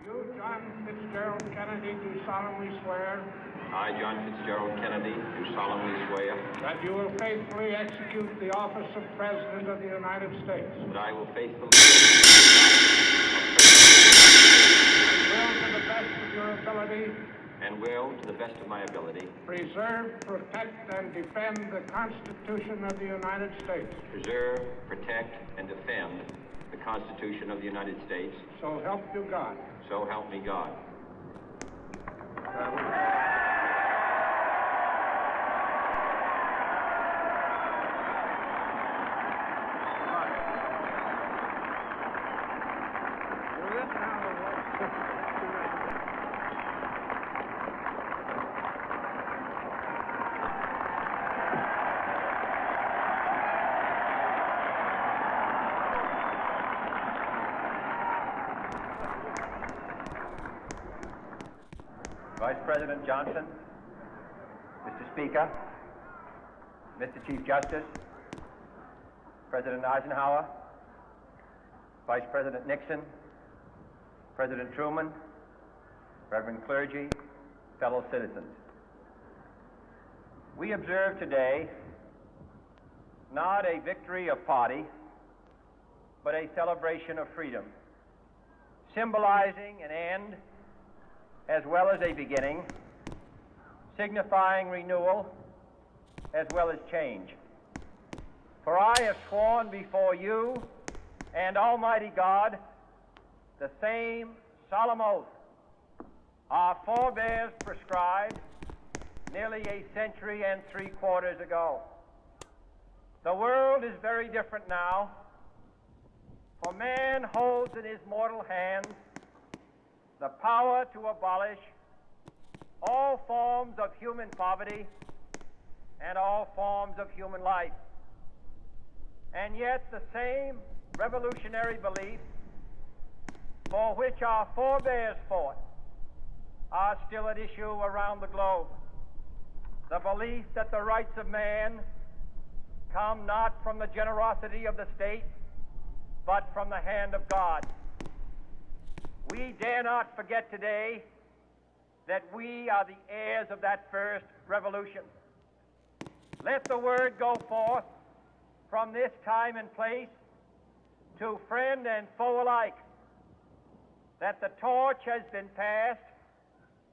You, John Fitzgerald Kennedy, do solemnly swear I, John Fitzgerald Kennedy, do solemnly swear that you will faithfully execute the office of President of the United States. that I will faithfully And will, to the best of your ability, preserve, protect, and defend the Constitution of the United States. preserve, protect, and defend the Constitution of the United States. So help you God. So help me God. Vice President Johnson, Mr. Speaker, Mr. Chief Justice, President Eisenhower, Vice President Nixon, President Truman, Reverend clergy, fellow citizens. We observe today not a victory of party, but a celebration of freedom, symbolizing an end as well as a beginning, signifying renewal as well as change. For I have sworn before you and Almighty God the same solemn oath our forebears prescribed nearly a century and 3/4 ago. The world is very different now, for man holds in his mortal hands the power to abolish all forms of human poverty and all forms of human life. And yet the same revolutionary beliefs for which our forebears fought are still at issue around the globe. The belief that the rights of man come not from the generosity of the state, but from the hand of God. We dare not forget today that we are the heirs of that first revolution. Let the word go forth from this time and place to friend and foe alike that the torch has been passed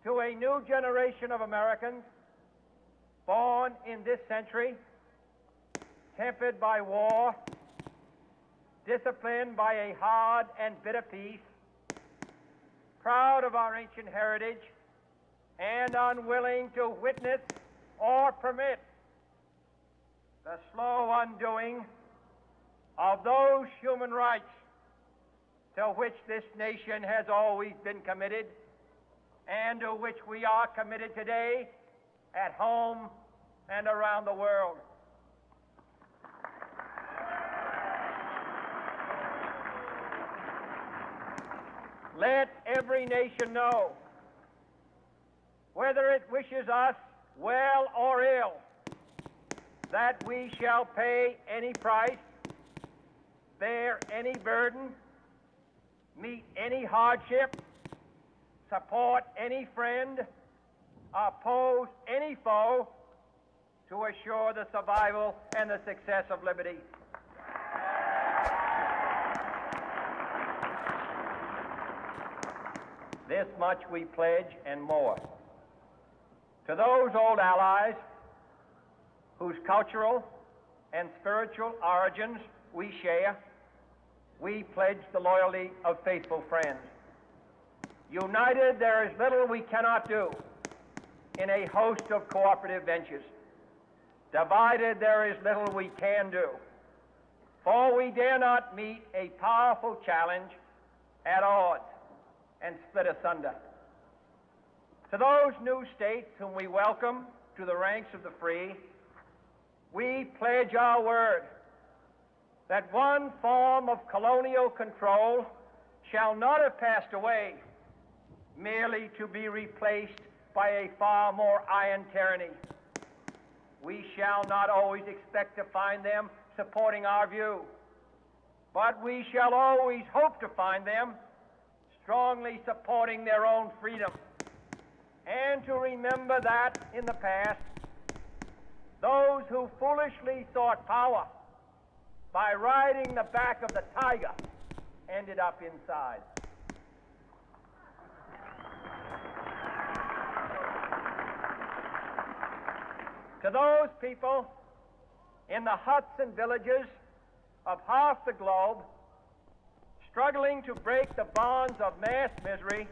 to a new generation of Americans born in this century, tempered by war, disciplined by a hard and bitter peace, proud of our ancient heritage, and unwilling to witness or permit the slow undoing of those human rights to which this nation has always been committed and to which we are committed today at home and around the world. Let every nation know, whether it wishes us well or ill, that we shall pay any price, bear any burden, meet any hardship, support any friend, oppose any foe to assure the survival and the success of liberty. This much we pledge and more. To those old allies whose cultural and spiritual origins we share, we pledge the loyalty of faithful friends. United, there is little we cannot do in a host of cooperative ventures. Divided, there is little we can do, for we dare not meet a powerful challenge at odds and split asunder. To those new states whom we welcome to the ranks of the free, we pledge our word that one form of colonial control shall not have passed away merely to be replaced by a far more iron tyranny. We shall not always expect to find them supporting our view, but we shall always hope to find them strongly supporting their own freedom, and to remember that in the past, those who foolishly sought power by riding the back of the tiger ended up inside. To those people in the huts and villages of half the globe struggling to break the bonds of mass misery,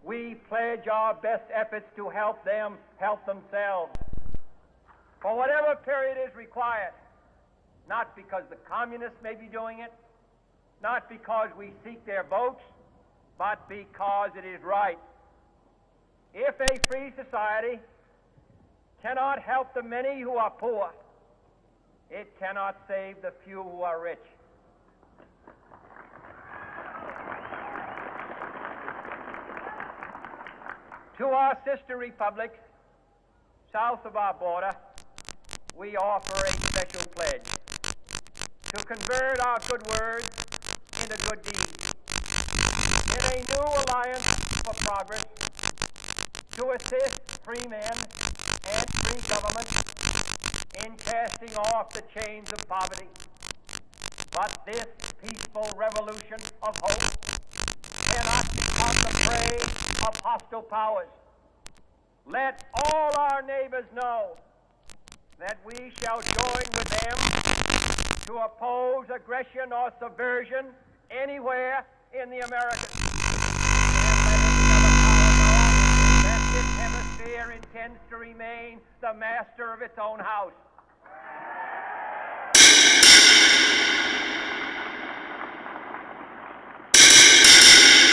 we pledge our best efforts to help them help themselves for whatever period is required, not because the communists may be doing it, not because we seek their votes, but because it is right. If a free society cannot help the many who are poor, it cannot save the few who are rich. To our sister republics south of our border, we offer a special pledge to convert our good words into good deeds in a new alliance for progress, to assist free men and free government in casting off the chains of poverty. But this peaceful revolution of hope cannot become the prey of hostile powers. Let all our neighbors know that we shall join with them to oppose aggression or subversion anywhere in the Americas. And let every other power know that this hemisphere intends to remain the master of its own house.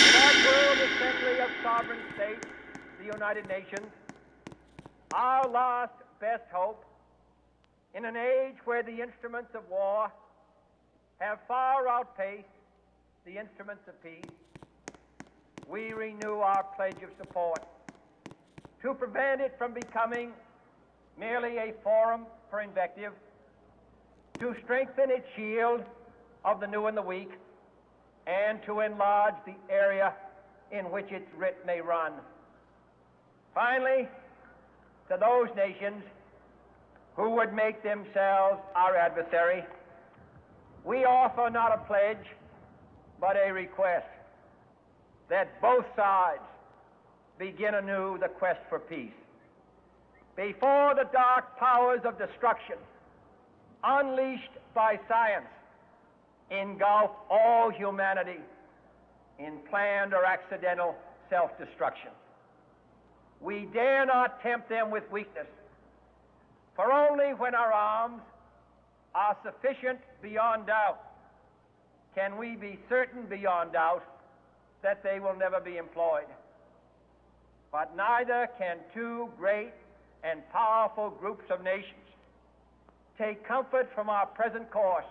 In that world assembly of sovereign states, the United Nations, our last best hope, in an age where the instruments of war have far outpaced the instruments of peace, we renew our pledge of support to prevent it from becoming merely a forum for invective, to strengthen its shield of the new and the weak, and to enlarge the area in which its writ may run. Finally, to those nations who would make themselves our adversary, we offer not a pledge, but a request that both sides begin anew the quest for peace. Before the dark powers of destruction, unleashed by science, engulf all humanity in planned or accidental self-destruction, we dare not tempt them with weakness, for only when our arms are sufficient beyond doubt can we be certain beyond doubt that they will never be employed. But neither can two great and powerful groups of nations take comfort from our present course